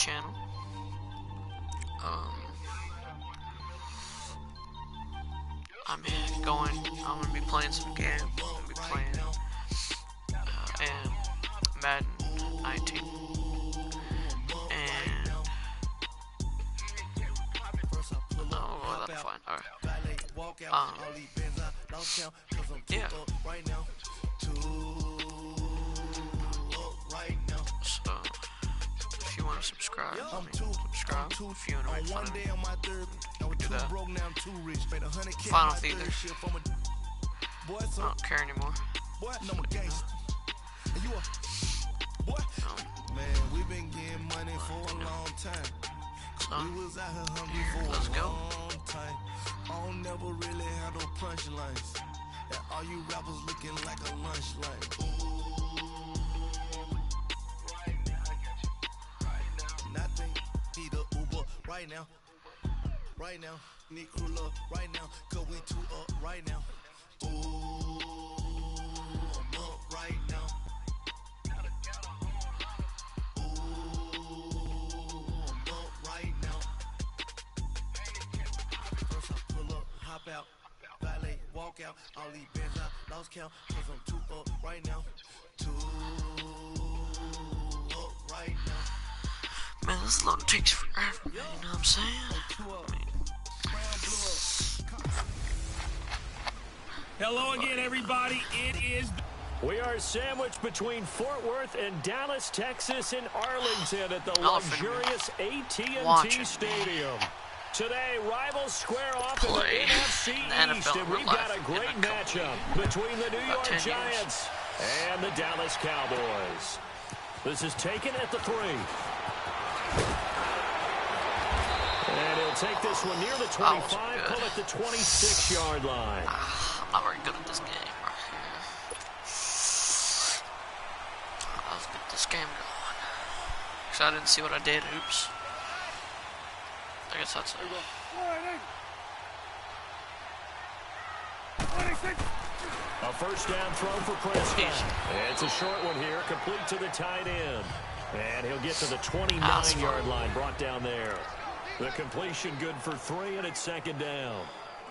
channel. I'm gonna be playing some games. I'm gonna be playing and Madden 19. And oh, that's fine. Alright. Yeah. So, if you want to subscribe, subscribe. If you want to make fun of me, do that. Final Theater. I don't care anymore. Man, we've been getting money for a long time. We was out here hungry for Let's a go. long time. I don't never really have no punchlines. And all you rappers looking like a lunch line. Nothing, need a Uber right now. Right now, need crew up right now. Cause we two up right now. Ooh, I'm up right now. Hop out, valet, walk out, all these bands I lost count, cause I'm too up right now, too up right now. Man, this load takes forever, man, you know what I'm saying? Hello again, everybody. It is... We are sandwiched between Fort Worth and Dallas, Texas, and Arlington at the luxurious AT&T Stadium. Today, rivals square off in the NFC East, and we've got a great matchup between the New York Giants and the Dallas Cowboys. This is taken at the 3. And he'll take this one near the 25, pull at the 26-yard line. I'm not very good at this game right here. Let's get this game going. Because I didn't see what I did. Oops. I guess that's it. A first down throw for Prescott. It's a short one here, complete to the tight end. And he'll get to the 29-yard line, brought down there. The completion good for 3, and it's second down.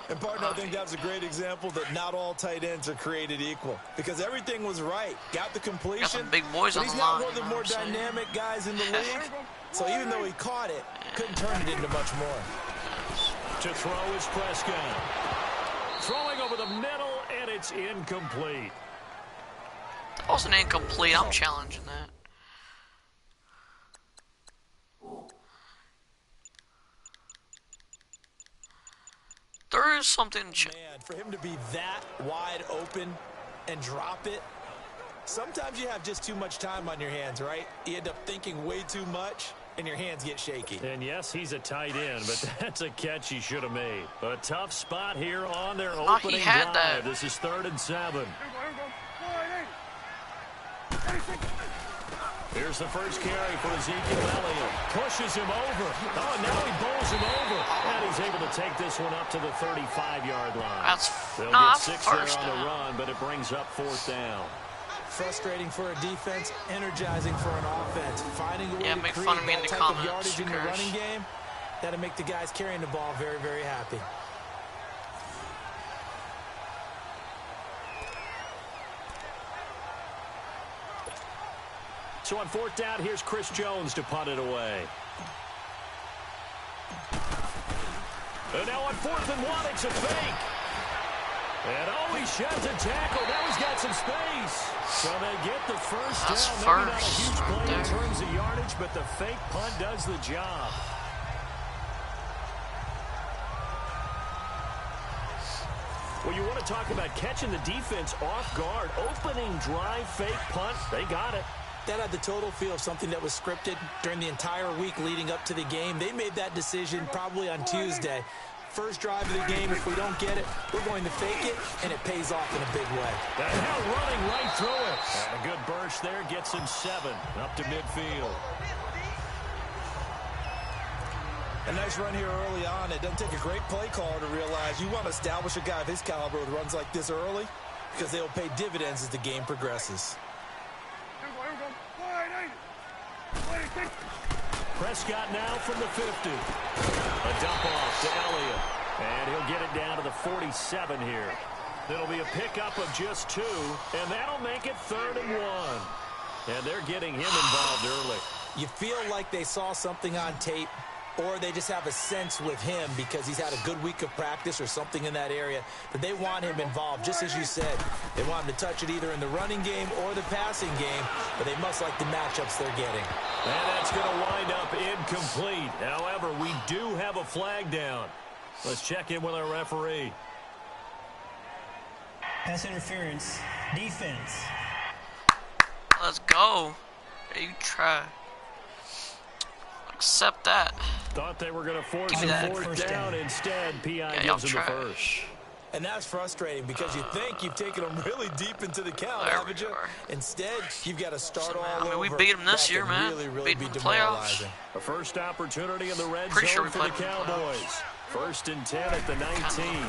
And, partner, I think that's a great example that not all tight ends are created equal. Because everything was right. Got the completion. Got some big boys on the line. He's not one of the more dynamic guys in the league. So even though he caught it, couldn't turn it into much more. To throw is Prescott. Throwing over the middle, and it's incomplete. That wasn't incomplete. I'm challenging that. There is something... Man, for him to be that wide open and drop it, sometimes you have just too much time on your hands, right? You end up thinking way too much, and your hands get shaky. And yes, he's a tight end, but that's a catch he should have made. A tough spot here on their opening drive. This is 3rd and 7. Here's the first carry for Ezekiel Elliott. Pushes him over. Oh, now he bowls him over. And he's able to take this one up to the 35-yard line. They'll get 6 there on the run, but it brings up 4th down. Frustrating for a defense, energizing for an offense. Finding a way to make create fun of me in that the type of comments. yardage in the running game, that'll make the guys carrying the ball very, very happy. So on 4th down, here's Chris Jones to punt it away. And now on 4th and 1, it's a fake. And he sheds a tackle. Now he's got some space. So they get the first down. Maybe not a huge play in terms of yardage, but the fake punt does the job. Well, you want to talk about catching the defense off guard. Opening drive, fake punt. They got it. That had the total feel of something that was scripted during the entire week leading up to the game. They made that decision probably on Tuesday. First drive of the game, if we don't get it, we're going to fake it, and it pays off in a big way. And now running right through it. And a good burst there gets him 7 up to midfield. A nice run here early on. It doesn't take a great play caller to realize you want to establish a guy of his caliber with runs like this early because they will pay dividends as the game progresses. Prescott now from the 50. A dump off to Elliott. And he'll get it down to the 47 here. It'll be a pickup of just 2, and that'll make it 3rd and 1. And they're getting him involved early. You feel like they saw something on tape, or they just have a sense with him because he's had a good week of practice or something in that area that they want him involved, just as you said. They want him to touch it either in the running game or the passing game, but they must like the matchups they're getting. And that's going to wind up incomplete. However, we do have a flag down. Let's check in with our referee. Pass interference. Defense. Let's go. Hey, you try. Accept that. Thought they were going to force a 4th down. Instead, P.I. gives them the first. And that's frustrating because you think you've taken them really deep into the count, haven't you? Instead, you've got to start all over. We beat them this year, man. Really beat them in the playoffs. A first opportunity in the red Pretty zone sure for the Cowboys. 1st and 10 at the 19.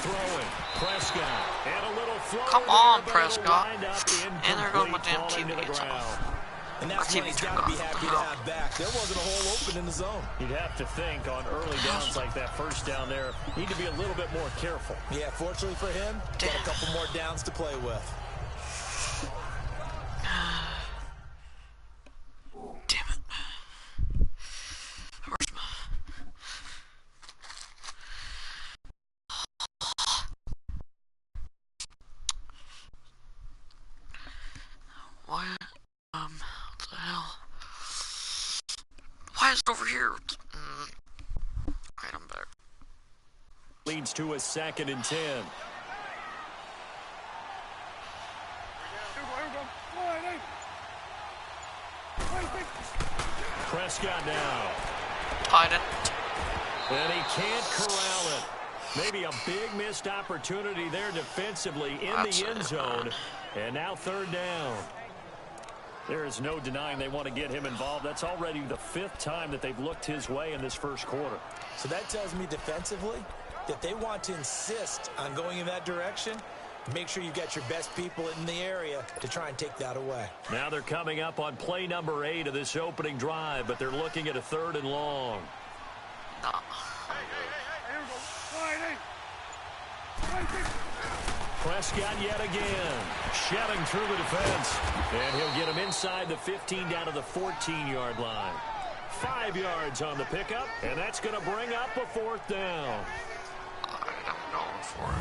Throwing. Prescott. And a little flow. Come on, Prescott. And they're going with damn TV. And that's what he's got to be happy to have back. There wasn't a hole open in the zone. You'd have to think on early downs like that first down there, need to be a little bit more careful. Yeah, fortunately for him, got a couple more downs to play with. Damn it. Where's my... Why? What the hell? Why is it over here? Alright, I'm back. Leads to a 2nd and 10. Prescott now. Tight end. And he can't corral it. Maybe a big missed opportunity there defensively in the end zone. And now 3rd down. There is no denying they want to get him involved. That's already the 5th time that they've looked his way in this first quarter. So that tells me defensively that they want to insist on going in that direction. Make sure you've got your best people in the area to try and take that away. Now they're coming up on play number 8 of this opening drive, but they're looking at a 3rd and long. Prescott yet again, shelling through the defense. And he'll get him inside the 15 down to the 14-yard line. 5 yards on the pickup, and that's going to bring up a 4th down. I'm going for it.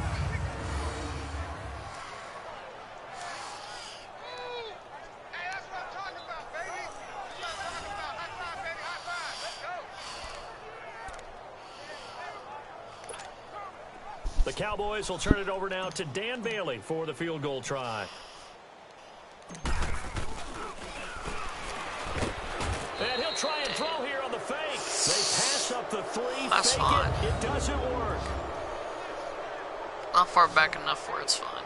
The Cowboys will turn it over now to Dan Bailey for the field goal try. And he'll try and throw here on the fake. They pass up the 3. That's fake fine. It doesn't work. Not far back enough where it's fine.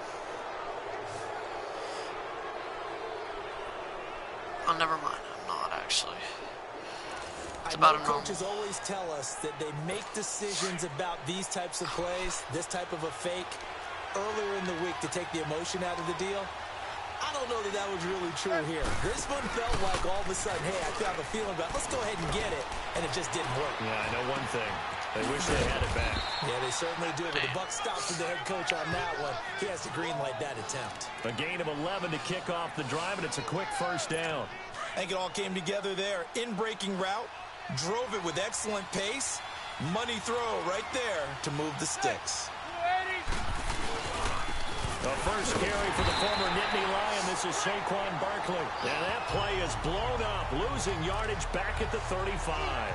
Oh, never mind. I'm not actually. It's about a normal. Coaches always tell us that they make decisions about these types of plays, this type of a fake, earlier in the week to take the emotion out of the deal. I don't know that that was really true here. This one felt like all of a sudden, hey, I have a feeling about, let's go ahead and get it, and it just didn't work. Yeah, I know one thing. They wish they had it back. Yeah, they certainly do. But the buck stops with the head coach on that one. He has to green light that attempt. A gain of 11 to kick off the drive, and it's a quick 1st down. I think it all came together there. In-breaking route, drove it with excellent pace. Money throw right there to move the sticks. The first carry for the former Nittany Lion. This is Saquon Barkley. And that play is blown up, losing yardage back at the 35.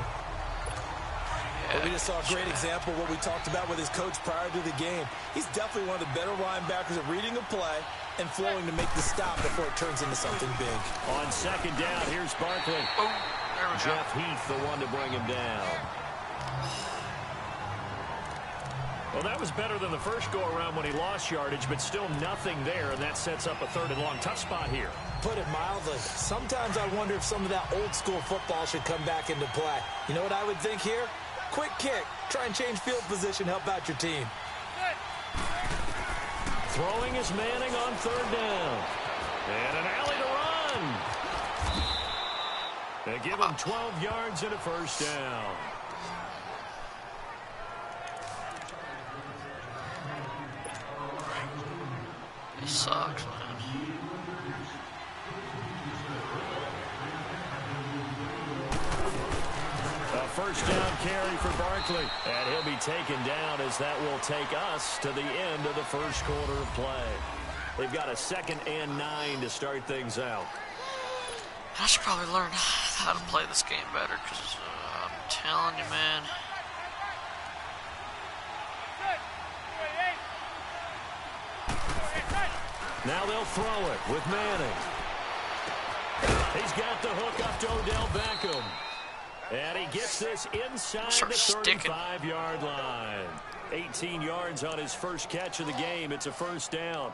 Well, we just saw a great example of what we talked about with his coach prior to the game. He's definitely one of the better linebackers at reading a play and flowing to make the stop before it turns into something big. On 2nd down, here's Barkley. Jeff Heath, the one to bring him down. Well, that was better than the first go-around when he lost yardage, but still nothing there, and that sets up a 3rd and long. Tough spot here. Put it mildly. Sometimes I wonder if some of that old-school football should come back into play. You know what I would think here? Quick kick. Try and change field position, help out your team. Throwing is Manning on 3rd down. And an alley to run. They give him 12 yards and a first down. He sucks, man. A first down carry for Barkley. And he'll be taken down as that will take us to the end of the first quarter of play. They've got a 2nd and 9 to start things out. I should probably learn how to play this game better, because I'm telling you, man. Now they'll throw it with Manning. He's got the hook up to Odell Beckham. And he gets this inside the 35-yard line. 18 yards on his first catch of the game. It's a first down.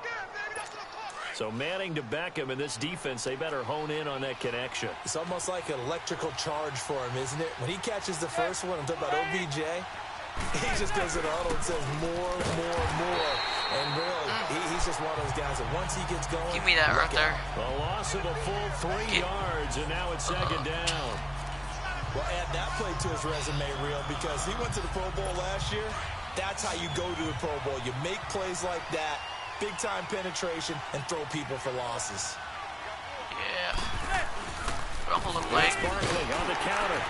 So Manning to Beckham, and this defense, they better hone in on that connection. It's almost like an electrical charge for him, isn't it? When he catches the first one, I'm talking about OBJ, he just goes to the huddle and says more. And really, he's just one of those guys that once he gets going... Give me that right there. A loss of a full 3 yards, and now it's 2nd down. Well, add that play to his resume, Real, because he went to the Pro Bowl last year. That's how you go to the Pro Bowl. You make plays like that, big-time penetration, and throw people for losses. Yeah. I'm a little late. Barkley on the counter,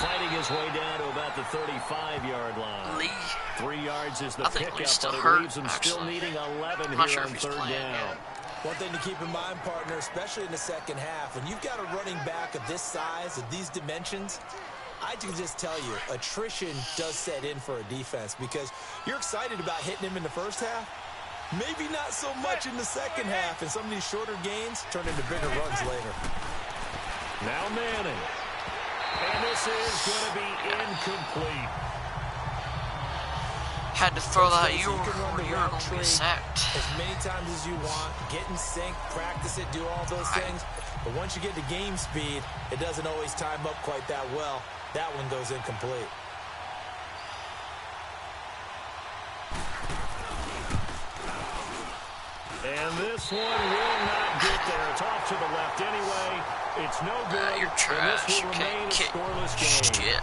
fighting his way down to about the 35-yard line. Lee. 3 yards is the pickup, still but it hurt, leaves him actually. still needing 11 I'm not here sure on if he's 3rd playing down. yet. One thing to keep in mind, partner, especially in the second half, when you've got a running back of this size, of these dimensions, I can just tell you, attrition does set in for a defense because you're excited about hitting him in the first half. Maybe not so much in the second half, and some of these shorter gains turn into bigger runs later. Now Manning. And this is going to be incomplete. Had to throw that. You were going to be sacked. As many times as you want, get in sync, practice it, do all those things. But once you get to game speed, it doesn't always time up quite that well. That one goes incomplete. And this one will not get there. It's off to the left anyway. It's no good. You're trash. And this will remain a scoreless game. Shit.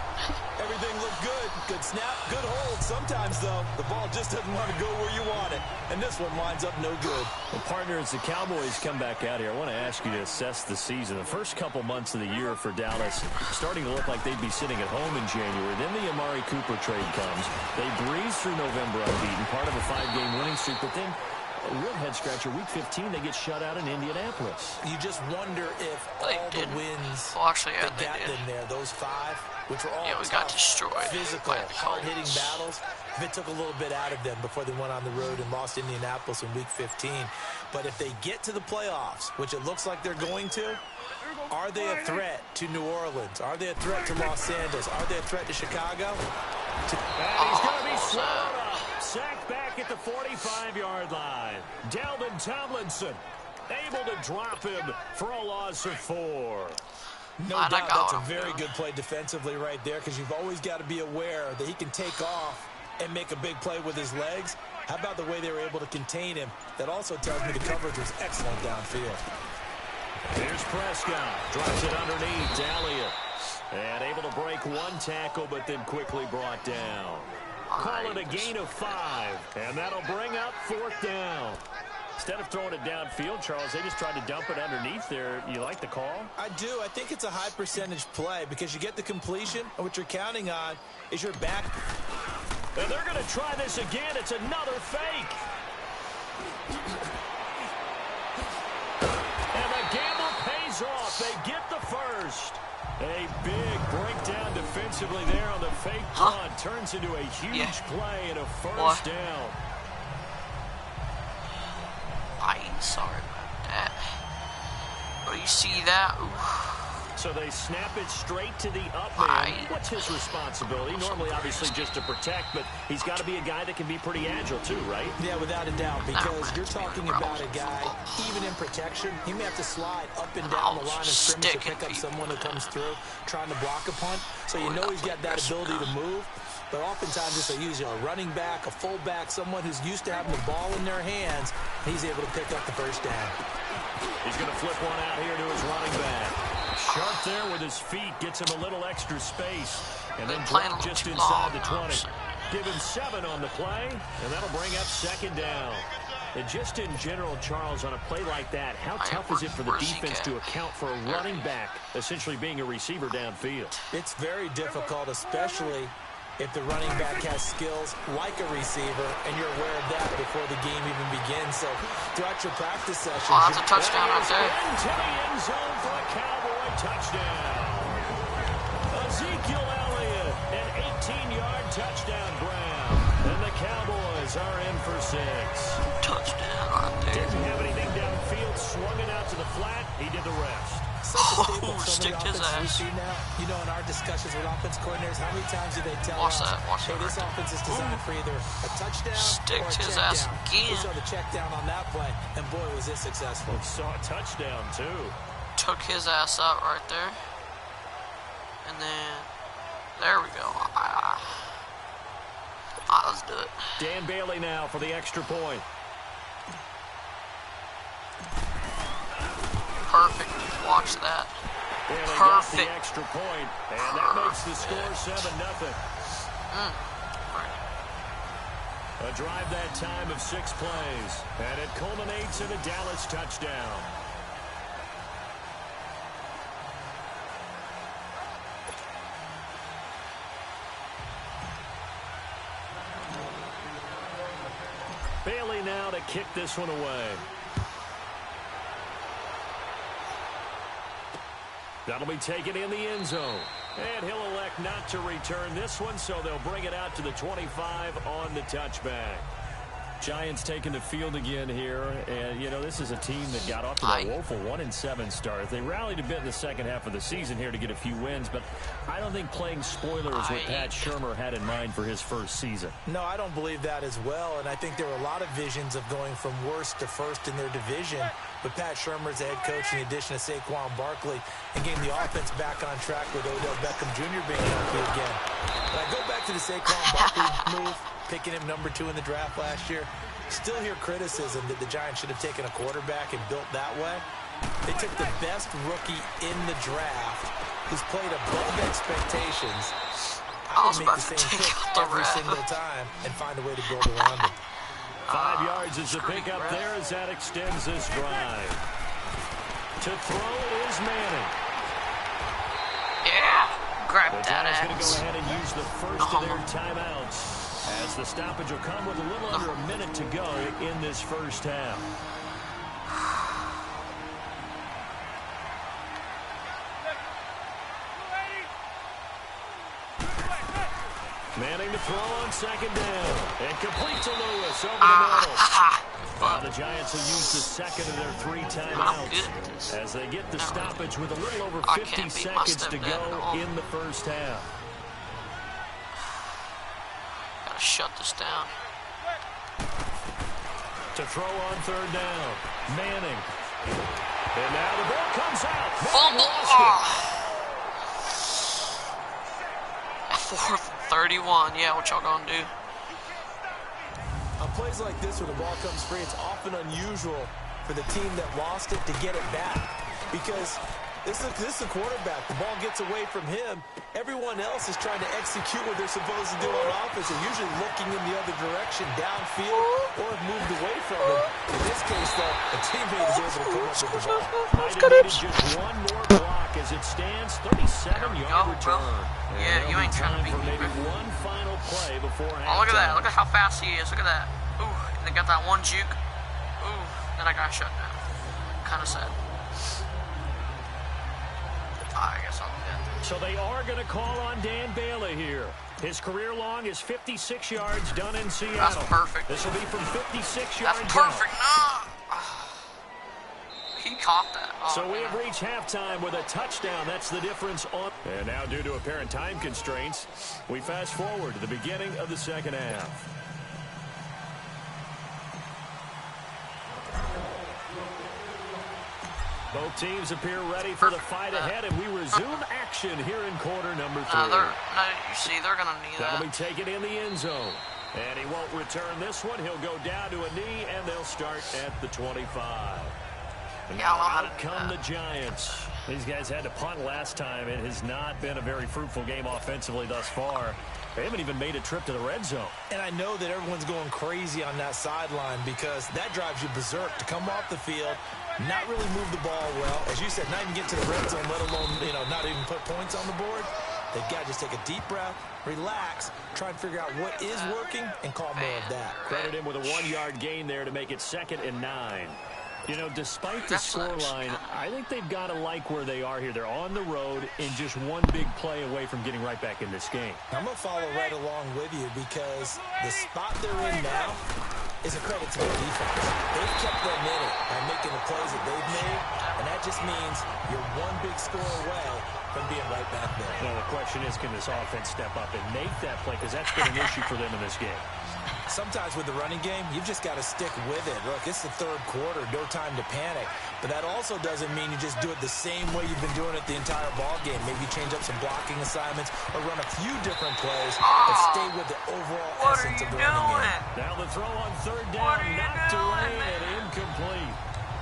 Everything looked good. Good snap, good hold. Sometimes, though, the ball just doesn't want to go where you want it. And this one winds up no good. Well, partner, as the Cowboys come back out here, I want to ask you to assess the season. The first couple months of the year for Dallas starting to look like they'd be sitting at home in January. Then the Amari Cooper trade comes. They breeze through November unbeaten, part of a 5-game winning streak. But then a real head-scratcher, Week 15, they get shut out in Indianapolis. You just wonder if all the wins that got them there, those 5, which were all tough, physical, hard-hitting battles, if it took a little bit out of them before they went on the road and lost Indianapolis in Week 15. But if they get to the playoffs, which it looks like they're going to, are they a threat to New Orleans? Are they a threat to Los Angeles? Are they a threat to Chicago? And he's going to be slowed up. Sacked back at the 45-yard line. Dalvin Tomlinson able to drop him for a loss of 4. No doubt that's a very good play defensively right there because you've always got to be aware that he can take off and make a big play with his legs. How about the way they were able to contain him? That also tells me the coverage was excellent downfield. Here's Prescott. Drops it underneath to Elliott. And able to break one tackle, but then quickly brought down. Call it a gain of 5. And that'll bring up 4th down. Instead of throwing it downfield, Charles, they just tried to dump it underneath there. You like the call? I do. I think it's a high percentage play because you get the completion, and what you're counting on is your back. And they're going to try this again. It's another fake. And the gamble pays off. They get the first. A big breakdown defensively there on the fake punt. Turns into a huge play and a first down. I ain't sorry about that. But you see that? Ooh. So they snap it straight to the up man. What's his responsibility? Normally, obviously, just to protect, but he's got to be a guy that can be pretty agile too, right? Yeah, without a doubt, because you're talking about a guy, even in protection, he may have to slide up and down the line of scrimmage to pick up someone who comes through trying to block a punt. So you know he's got that ability to move. But oftentimes, if they use a running back, a fullback, someone who's used to having the ball in their hands, he's able to pick up the first down. He's going to flip one out here to his running back. Sharp there with his feet, gets him a little extra space, and then drop just inside the 20. Give him 7 on the play, and that'll bring up 2nd down. And just in general, Charles, on a play like that, how tough is it for the defense to account for a running back essentially being a receiver downfield? It's very difficult, especially if the running back has skills like a receiver, and you're aware of that before the game even begins. So throughout your practice sessions, that's a touchdown right there. Into the end zone for a Cowboy touchdown. Ezekiel Elliott, an 18-yard touchdown grab, and the Cowboys are in for 6. Touchdown right there. Didn't have anything downfield, swung it out to the flat. He did the rest. Stick his ass. Now, you know, in our discussions with offense coordinators, how many times do they tell us, hey, this offense is designed for either a touchdown or a check down. We saw the check down on that play, and boy, was it successful. We saw a touchdown, too. Took his ass out right there. And then, there we go. Let's do it. Dan Bailey now for the extra point. Perfect. Watch that. Perfect. The extra point, and that makes the score 7-0. A drive that time of 6 plays, and it culminates in a Dallas touchdown. Bailey now to kick this one away. That'll be taken in the end zone. And he'll elect not to return this one, so they'll bring it out to the 25 on the touchback. Giants taking the field again here. And, you know, this is a team that got off to that woeful 1-7 start. They rallied a bit in the second half of the season here to get a few wins, but I don't think playing spoilers what Pat Shurmur had in mind for his first season. No, I don't believe that as well, and I think there were a lot of visions of going from worst to first in their division. But Pat Shurmur's the head coach, in addition to Saquon Barkley, and getting the offense back on track with Odell Beckham Jr. being healthy again. But I go back to the Saquon Barkley move, picking him number 2 in the draft last year. Still hear criticism that the Giants should have taken a quarterback and built that way. They took the best rookie in the draft, who's played above expectations. I would make the same pick every single time and find a way to build around him. 5 yards is the pickup there as that extends this drive. To throw is Manning. Yeah, grab that ass. The Giants going to go ahead and use the first of their timeouts, as the stoppage will come with a little under a minute to go in this first half. Manning to throw on second down. And complete to Lewis over the middle. The Giants will use the second of their 3 timeouts as they get the stoppage with a little over 50 seconds to go in the first half. Gotta shut this down. To throw on third down. Manning. And now the ball comes out. Fumble. 4th and 31. Yeah, what y'all gonna do? On plays like this where the ball comes free, it's often unusual for the team that lost it to get it back. Because this is a quarterback. The ball gets away from him. Everyone else is trying to execute what they're supposed to do on offense. They're usually looking in the other direction, downfield, or have moved away from him. In this case, though, a teammate is able to come up with the ball. Might have needed just one more block as it stands. 37-yard return. Yeah, you ain't trying to beat me. Maybe one final play before halftime. Oh, look at that. Look at how fast he is. Look at that. Ooh, and they got that one juke. Ooh, then I got shut down. Kind of sad. I guess I'll do that. So they are going to call on Dan Bailey here. His career long is 56 yards done in Seattle. That's perfect. This will be from 56 yards. That's perfect. No. He caught that. Oh, so we have reached halftime with a touchdown. That's the difference on. And now, due to apparent time constraints, we fast forward to the beginning of the second half. Both teams appear ready for the fight ahead, and we resume action here in quarter number 3. You see, they're going to need that. That'll be taken in the end zone. And he won't return this one. He'll go down to a knee, and they'll start at the 25. And out come the Giants. These guys had to punt last time. It has not been a very fruitful game offensively thus far. They haven't even made a trip to the red zone. And I know that everyone's going crazy on that sideline because that drives you berserk to come off the field, not really move the ball well. As you said, not even get to the red zone, let alone, not even put points on the board. They've got to just take a deep breath, relax, try and figure out what is working, and call more of that. Credit him with a 1-yard gain there to make it 2nd and 9. Despite the scoreline, I think they've got to like where they are here. They're on the road and just one big play away from getting right back in this game. I'm going to follow right along with you because the spot they're in now is a credit to their defense. They've kept them in it by making the plays that they've made, and that just means you're one big score away from being right back there. Now, the question is, can this offense step up and make that play? Because that's been an issue for them in this game. Sometimes with the running game, you've just got to stick with it. Look, it's the third quarter, no time to panic. But that also doesn't mean you just do it the same way you've been doing it the entire ball game. Maybe change up some blocking assignments or run a few different plays, but stay with the overall essence of the running game. Now the throw on 3rd down, knocked away and incomplete.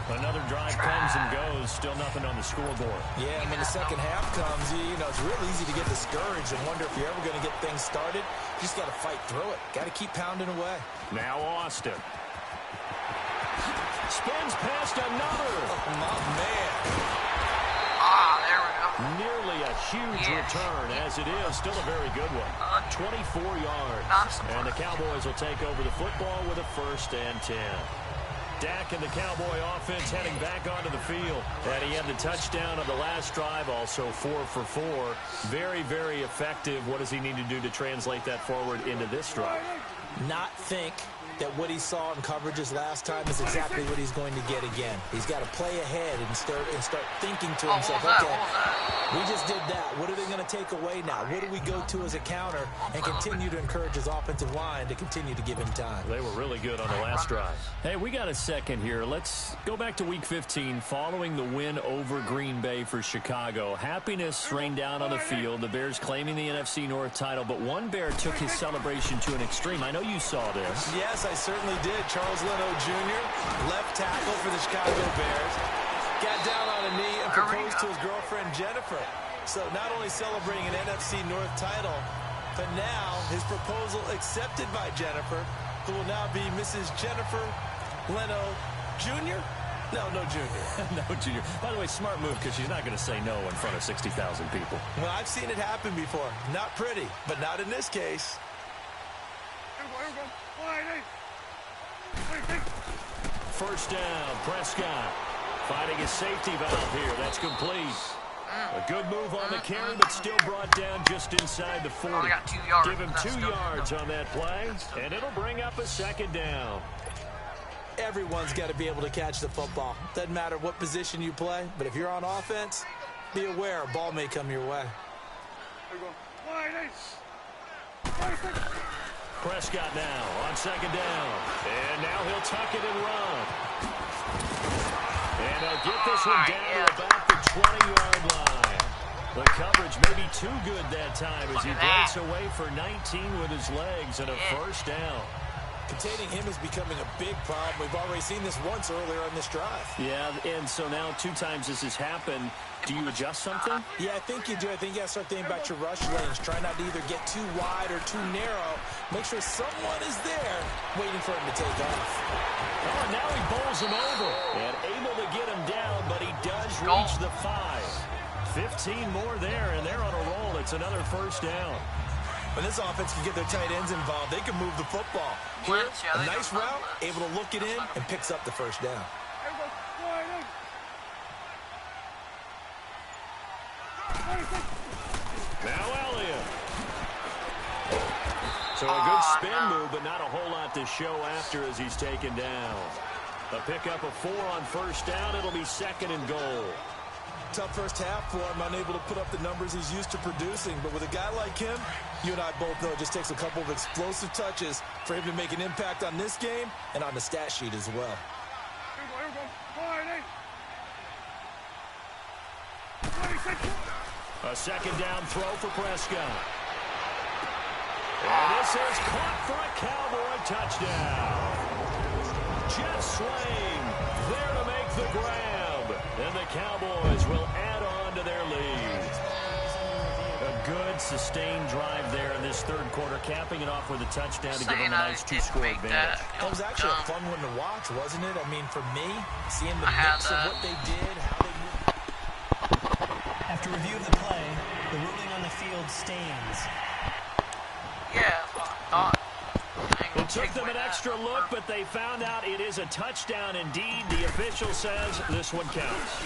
Another drive comes and goes, still nothing on the scoreboard. Yeah, and when the second half comes, it's real easy to get discouraged and wonder if you're ever going to get things started. You just got to fight through it. Got to keep pounding away. Now Austin. Spins past another. Oh, my man. There we go. Nearly a huge return, as it is. Still a very good one. 24 yards. And the Cowboys will take over the football with a 1st and 10. Dak and the Cowboy offense heading back onto the field. And he had the touchdown on the last drive, also 4 for 4. Very, very effective. What does he need to do to translate that forward into this drive? Not think that what he saw in coverages last time is exactly what he's going to get again. He's got to play ahead and start thinking to himself, okay, we just did that. What are they going to take away now? What do we go to as a counter and continue to encourage his offensive line to continue to give him time? They were really good on the last drive. Hey, we got a second here. Let's go back to Week 15 following the win over Green Bay for Chicago. Happiness rained down on the field. The Bears claiming the NFC North title, but one Bear took his celebration to an extreme. I know you saw this. Yes, I certainly did. Charles Leno Jr., left tackle for the Chicago Bears, got down on a knee and proposed to his girlfriend Jennifer. So not only celebrating an NFC North title, but now his proposal accepted by Jennifer, who will now be Mrs. Jennifer Leno Jr.? No Junior. No Junior. By the way, smart move because she's not going to say no in front of 60,000 people. Well, I've seen it happen before. Not pretty, but not in this case. First down, Prescott finding his safety valve here. That's complete. A good move on the carry, but still brought down just inside the 40. Got 2 yards. Give him 2 yards on that play, and it'll bring up a 2nd down. Everyone's got to be able to catch the football. Doesn't matter what position you play, but if you're on offense, be aware a ball may come your way. Prescott now on 2nd down. And now he'll tuck it and run. And they'll get this one down to about the 20-yard line. The coverage may be too good that time as he breaks away for 19 with his legs and a 1st down. Containing him is becoming a big problem. We've already seen this once earlier on this drive. Yeah, and so now 2 times this has happened. Do you adjust something? Yeah, I think you do. I think you got to start thinking about your rush lanes. Try not to either get too wide or too narrow. Make sure someone is there waiting for him to take off. Oh, now he bowls him over. And able to get him down, but he does reach the 5. 15 more there, and they're on a roll. It's another 1st down. When this offense can get their tight ends involved, they can move the football. Here, a nice route, able to look it in, and picks up the 1st down. Now Elliott. So a good spin move, but not a whole lot to show after as he's taken down. A pickup of 4 on 1st down. It'll be 2nd and goal. Tough first half for him, unable to put up the numbers he's used to producing. But with a guy like him, you and I both know it just takes a couple of explosive touches for him to make an impact on this game and on the stat sheet as well. A 2nd down throw for Prescott. And this is caught for a Cowboy touchdown. Jeff Swain there to make the grab. And the Cowboys will add on to their lead. A good, sustained drive there in this third quarter, capping it off with a touchdown to give them a nice two-score advantage. It was actually a fun one to watch, wasn't it? I mean, for me, seeing the mix of what they did, how they moved. After review of the play, the ruling on the field stands. Yeah, I thought. It took them an extra look, but they found out it is a touchdown indeed. The official says this one counts.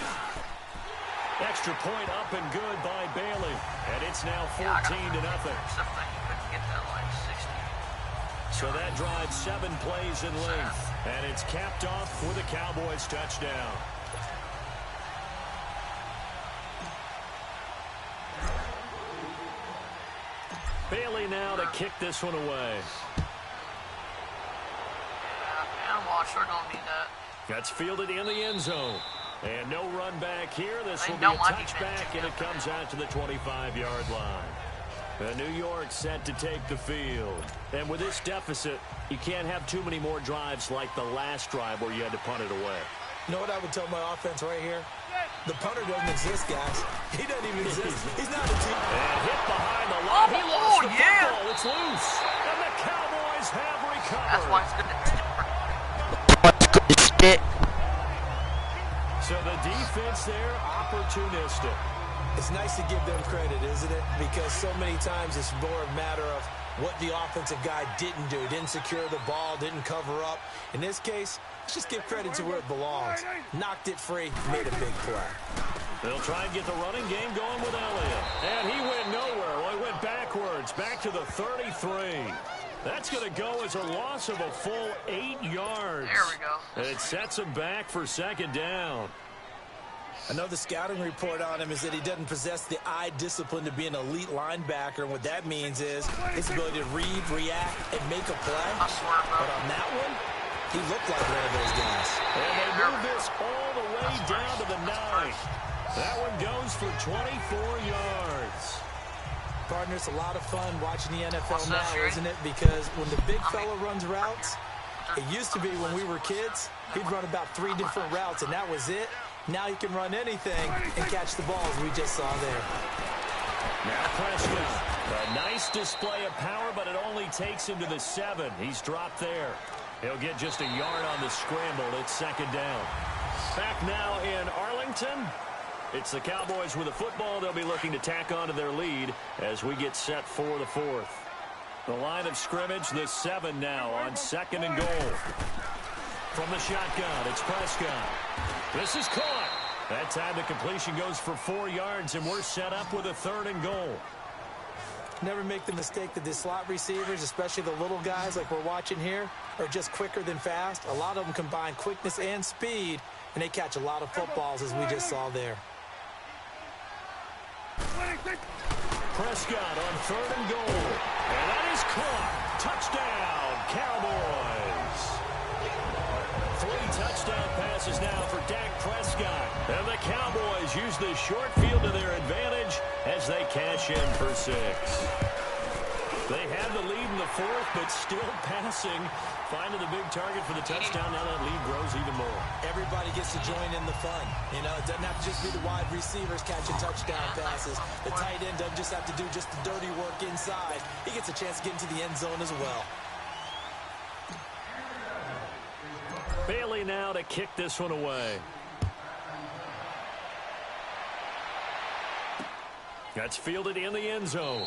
Extra point up and good by Bailey. And it's now 14-0. So that drives 7 plays in length. And it's capped off with a Cowboys touchdown. Bailey now to kick this one away. And watch, we're going to need that. That's fielded in the end zone. And no run back here. This will be a touchback, and it comes out to the 25-yard line. The New York set to take the field. And with this deficit, you can't have too many more drives like the last drive where you had to punt it away. You know what I would tell my offense right here? The punter doesn't exist, guys. He doesn't even exist. He's not a team. And hit behind the line. He lost the football. It's loose. And the Cowboys have recovered. That's why it's good to stick. So the defense there, opportunistic. It's nice to give them credit, isn't it? Because so many times it's more a matter of what the offensive guy didn't do. Didn't secure the ball, didn't cover up. In this case, let's just give credit to where it belongs. Knocked it free, made a big play. They'll try and get the running game going with Elliott. And he went nowhere. Well, he went backwards, back to the 33. That's going to go as a loss of a full 8 yards. There we go. It sets him back for second down. I know the scouting report on him is that he doesn't possess the eye discipline to be an elite linebacker. And what that means is his ability to read, react, and make a play. I swear, bro. But on that one, he looked like one of those guys. And they move this all the way down to the 9. That one goes for 24 yards. Partner, it's a lot of fun watching the NFL now, isn't it? Because when the big fella runs routes, it used to be when we were kids, he'd run about 3 different routes, and that was it. Now he can run anything and catch the balls we just saw there. Now Prescott. A nice display of power, but it only takes him to the 7. He's dropped there. He'll get just a yard on the scramble. It's second down. Back now in Arlington. It's the Cowboys with the football. They'll be looking to tack on to their lead as we get set for the 4th. The line of scrimmage, the 7 now on 2nd and goal. From the shotgun, it's Prescott. This is caught. That time the completion goes for 4 yards, and we're set up with a 3rd and goal. Never make the mistake that the slot receivers, especially the little guys like we're watching here, are just quicker than fast. A lot of them combine quickness and speed, and they catch a lot of footballs, as we just saw there. Prescott on 3rd and goal. And that is caught. Touchdown, Cowboys. 3 touchdown passes now for Dak Prescott. And the Cowboys use the short field to their advantage as they cash in for 6. They had the lead in the 4th, but still passing. Finding the big target for the touchdown. Now that lead grows even more. Everybody gets to join in the fun. You know, it doesn't have to just be the wide receivers catching touchdown passes. The tight end doesn't just have to do just the dirty work inside. He gets a chance to get into the end zone as well. Bailey now to kick this one away. That's fielded in the end zone.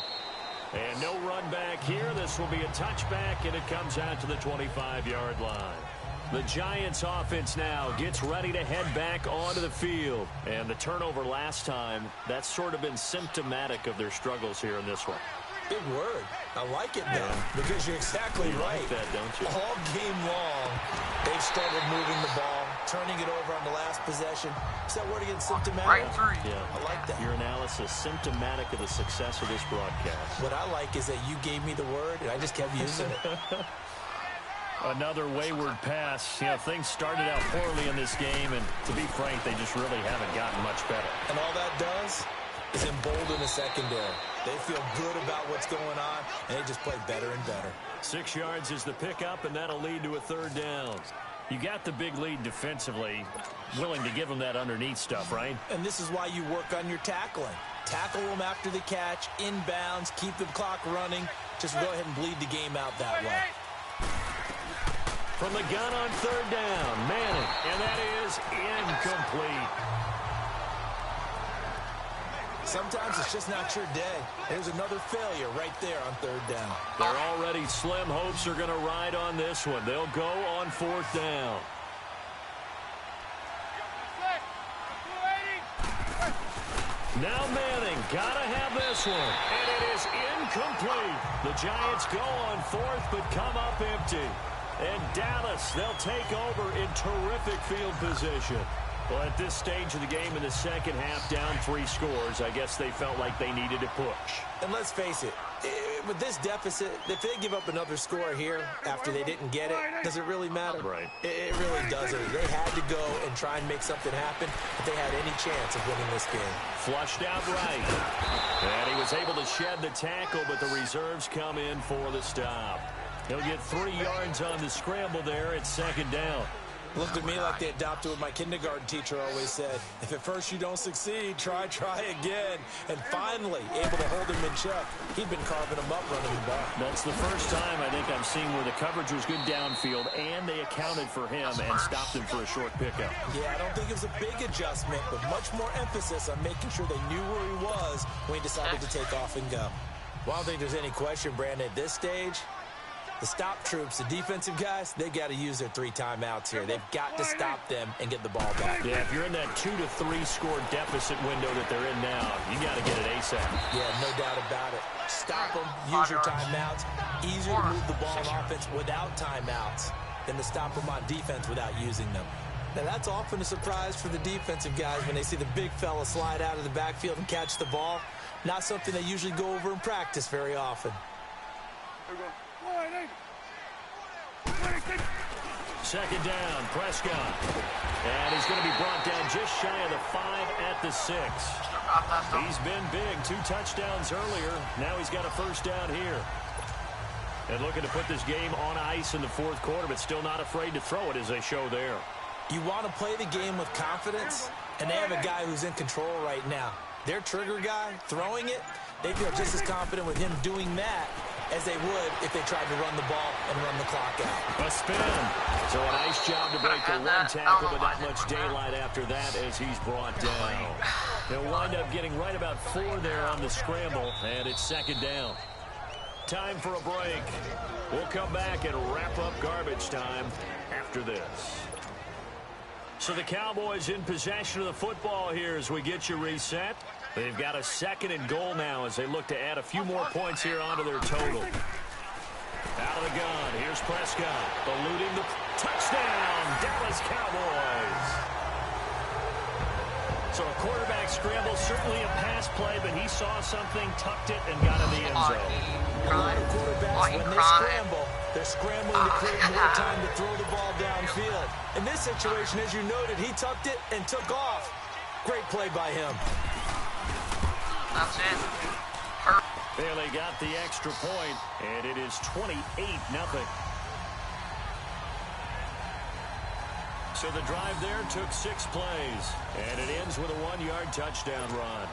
And no run back here. This will be a touchback, and it comes out to the 25-yard line. The Giants offense now gets ready to head back onto the field. And the turnover last time, that's sort of been symptomatic of their struggles here in this one. Big word. I like it, though, because you're exactly right. Like that, don't you? All game long, they've struggled moving the ball, turning it over on the last possession. Is that word again, symptomatic? Right through. Yeah. I like that. Your analysis, symptomatic of the success of this broadcast. What I like is that you gave me the word, and I just kept using it. Another wayward pass. You know, things started out poorly in this game, and to be frank, they just really haven't gotten much better. And all that does is embolden the secondary. They feel good about what's going on, and they just play better and better. 6 yards is the pickup, and that'll lead to a 3rd down. You got the big lead defensively, willing to give them that underneath stuff, right? And this is why you work on your tackling. Tackle them after the catch, inbounds, keep the clock running. Just go ahead and bleed the game out that way. From the gun on third down, Manning, and that is incomplete. Sometimes it's just not your day. There's another failure right there on third down. Their already slim hopes are going to ride on this one. They'll go on fourth down. Now Manning, gotta have this one. And it is incomplete. The Giants go on fourth, but come up empty. And Dallas, they'll take over in terrific field position. Well, at this stage of the game in the second half, down 3 scores, I guess they felt like they needed to push. And let's face it, with this deficit, if they give up another score here after they didn't get it, does it really matter? Right. It really doesn't. They had to go and try and make something happen if they had any chance of winning this game. Flushed out right. And he was able to shed the tackle, but the reserves come in for the stop. He'll get 3 yards on the scramble there at second down. Looked at me like they adopted what my kindergarten teacher always said. If at first you don't succeed, try again. And finally, able to hold him in check. He'd been carving him up running the ball. That's the first time I think I've seen where the coverage was good downfield, and they accounted for him and stopped him for a short pickup. Yeah, I don't think it was a big adjustment, but much more emphasis on making sure they knew where he was when he decided to take off and go. Well, I don't think there's any question, Brandon, at this stage, the stop troops, the defensive guys, they got to use their 3 timeouts here. They've got to stop them and get the ball back. Yeah, if you're in that 2 to 3 score deficit window that they're in now, you got to get it ASAP. Yeah, no doubt about it. Stop them, use your timeouts. Easier to move the ball on offense without timeouts than to stop them on defense without using them. Now, that's often a surprise for the defensive guys when they see the big fella slide out of the backfield and catch the ball. Not something they usually go over in practice very often. Second down, Prescott. And he's going to be brought down just shy of the 5 at the 6. He's been big, 2 touchdowns earlier. Now he's got a first down here. And looking to put this game on ice in the 4th quarter, but still not afraid to throw it as they show there. You want to play the game with confidence, and they have a guy who's in control right now. Their trigger guy, throwing it, they feel just as confident with him doing that as they would if they tried to run the ball and run the clock out. A spin. So a nice job to break the 1 tackle, but not much daylight after that as he's brought down. They'll wind up getting right about 4 there on the scramble, and it's second down. Time for a break. We'll come back and wrap up garbage time after this. So the Cowboys in possession of the football here as we get you reset. They've got a 2nd and goal now as they look to add a few more points here onto their total. Out of the gun, here's Prescott, eluding the touchdown, Dallas Cowboys. So a quarterback scramble, certainly a pass play, but he saw something, tucked it, and got in the end zone. A lot of quarterbacks, when they scramble, they're scrambling to create more time to throw the ball downfield. In this situation, as you noted, he tucked it and took off. Great play by him. That's it. Bailey got the extra point, and it is 28-0. So the drive there took 6 plays, and it ends with a 1-yard touchdown run.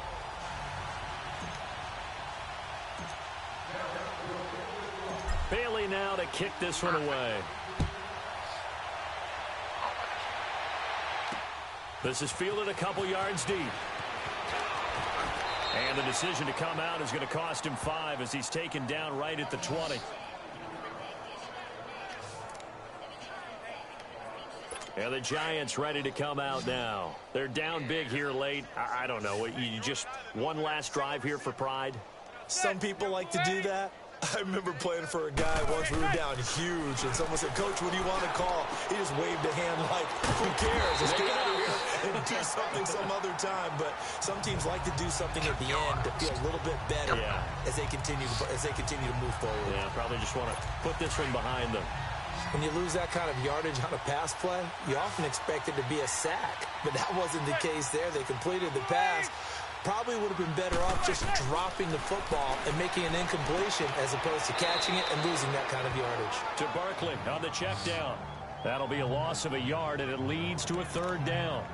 Bailey now to kick this one away. This is fielded a couple yards deep. And the decision to come out is going to cost him 5 as he's taken down right at the 20. And the Giants ready to come out now. They're down big here late. I don't know. You just one last drive here for pride? Some people like to do that. I remember playing for a guy once we were down huge, and someone said, "Coach, what do you want to call?" He just waved a hand like, "Who cares? Let's get out of here and do something some other time." But some teams like to do something at the end to feel a little bit better as they continue to move forward. Yeah, probably just want to put this one behind them. When you lose that kind of yardage on a pass play, you often expect it to be a sack, but that wasn't the case there. They completed the pass. Probably would have been better off just dropping the football and making an incompletion as opposed to catching it and losing that kind of yardage. To Barkley on the check down. That'll be a loss of a yard, and it leads to a 3rd down.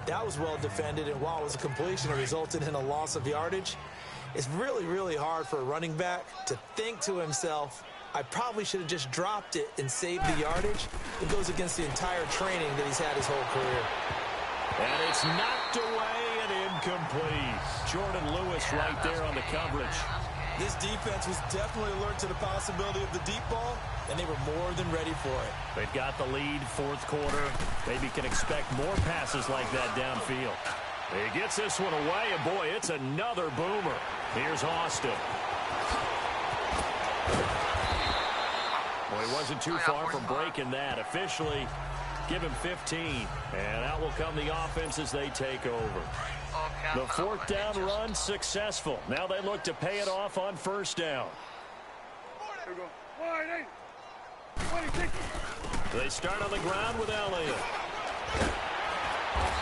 That was well defended, and while it was a completion, it resulted in a loss of yardage. It's really, really hard for a running back to think to himself, I probably should have just dropped it and saved the yardage. It goes against the entire training that he's had his whole career. And it's knocked away and incomplete. Jordan Lewis right there on the coverage. This defense was definitely alert to the possibility of the deep ball, and they were more than ready for it. They've got the lead, 4th quarter. Maybe can expect more passes like that downfield. He gets this one away, and boy, it's another boomer. Here's Austin. Well, he wasn't too far from breaking that. Officially, give him 15. And out will come the offense as they take over. The 4th down run successful. Now they look to pay it off on 1st down. They start on the ground with Elliott.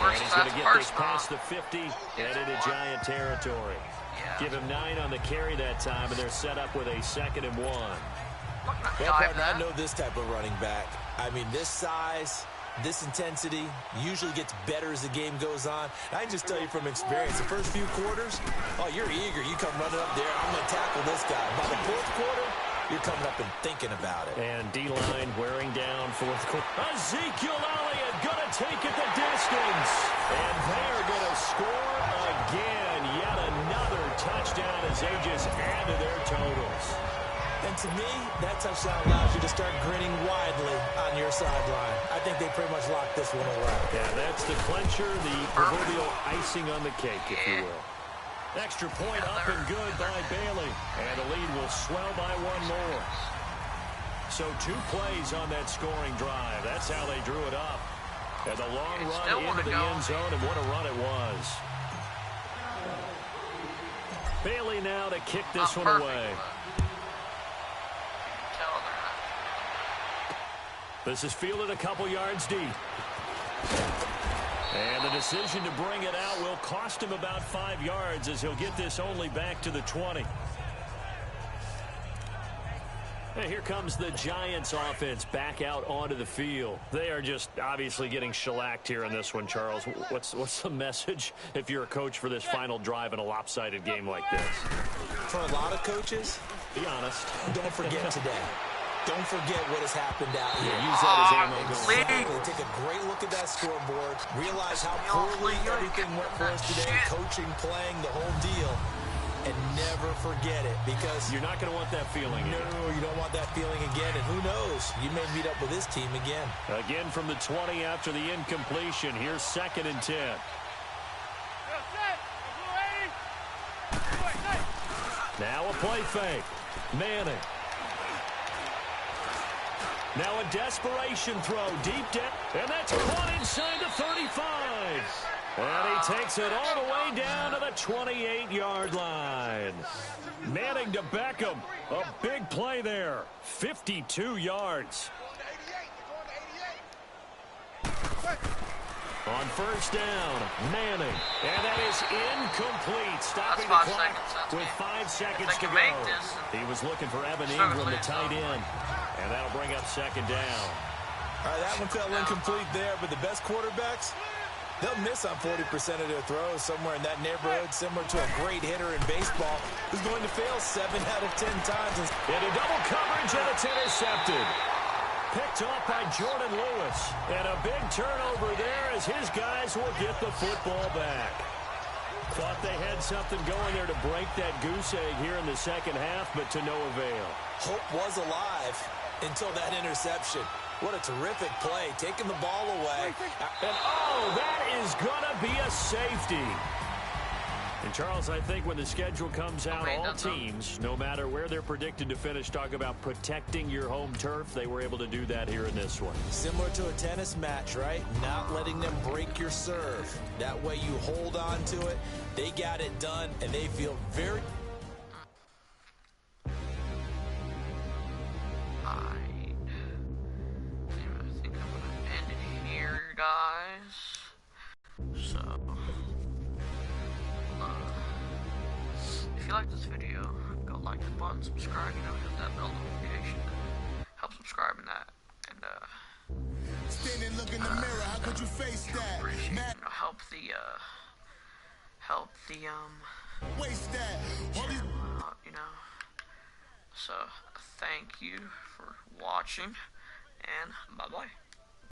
And he's going to get this past the 50 and into Giant territory. Give him 9 on the carry that time, and they're set up with a 2nd and 1. Well, partner, I know this type of running back. I mean, this size, this intensity usually gets better as the game goes on. And I can just tell you from experience, the first few quarters, oh, you're eager. You come running up there, I'm going to tackle this guy. By the 4th quarter, you're coming up and thinking about it. And D-line wearing down 4th quarter. Ezekiel Elliott going to take it the distance. And they're going to score again. Yet another touchdown as they just add to their totals. And to me, that touchdown allows you to start grinning widely on your sideline. I think they pretty much locked this one away. Yeah, that's the clincher, the proverbial icing on the cake, if you will. Extra point up and good by Bailey. And the lead will swell by 1 more. So 2 plays on that scoring drive. That's how they drew it up. And the long run into the end zone, and what a run it was. Bailey now to kick this one away. This is fielded a couple yards deep. And the decision to bring it out will cost him about 5 yards as he'll get this only back to the 20. And here comes the Giants offense back out onto the field. They are just obviously getting shellacked here in this one, Charles. What's the message if you're a coach for this final drive in a lopsided game like this? For a lot of coaches, be honest, don't forget today. Don't forget what has happened out here. Use that as ammo going. Exactly. Take a great look at that scoreboard. Realize how poorly everything went for us today. Coaching, playing, the whole deal. And never forget it, because you're not going to want that feeling. No, you don't want that feeling again. And who knows? You may meet up with this team again. Again from the 20 after the incompletion. Here's 2nd and 10. Now a play fake. Manning. Now a desperation throw deep down. And that's caught inside the 35. And he takes it all the way down to the 28-yard line. Manning to Beckham. A big play there. 52 yards. On 1st down, Manning. And that is incomplete. Stopping the clock with 5 seconds to go. He was looking for Evan Ingram, the tight end. And that'll bring up 2nd down. All right, that one fell incomplete there, but the best quarterbacks, they'll miss on 40% of their throws, somewhere in that neighborhood, similar to a great hitter in baseball who's going to fail 7 out of 10 times. Into double coverage, and it's intercepted. Picked off by Jordan Lewis. And a big turnover there as his guys will get the football back. Thought they had something going there to break that goose egg here in the 2nd half, but to no avail. Hope was alive until that interception. What a terrific play, taking the ball away. And oh, that is going to be a safety. And Charles, I think when the schedule comes out, all teams, no matter where they're predicted to finish, talk about protecting your home turf. They were able to do that here in this one. Similar to a tennis match, right? Not letting them break your serve. That way you hold on to it. They got it done, and they feel very... If you like this video, go like the button, subscribe, hit that bell notification. Help subscribing that. And would you face that? Appreciate, help the waste that. So thank you for watching, and bye-bye.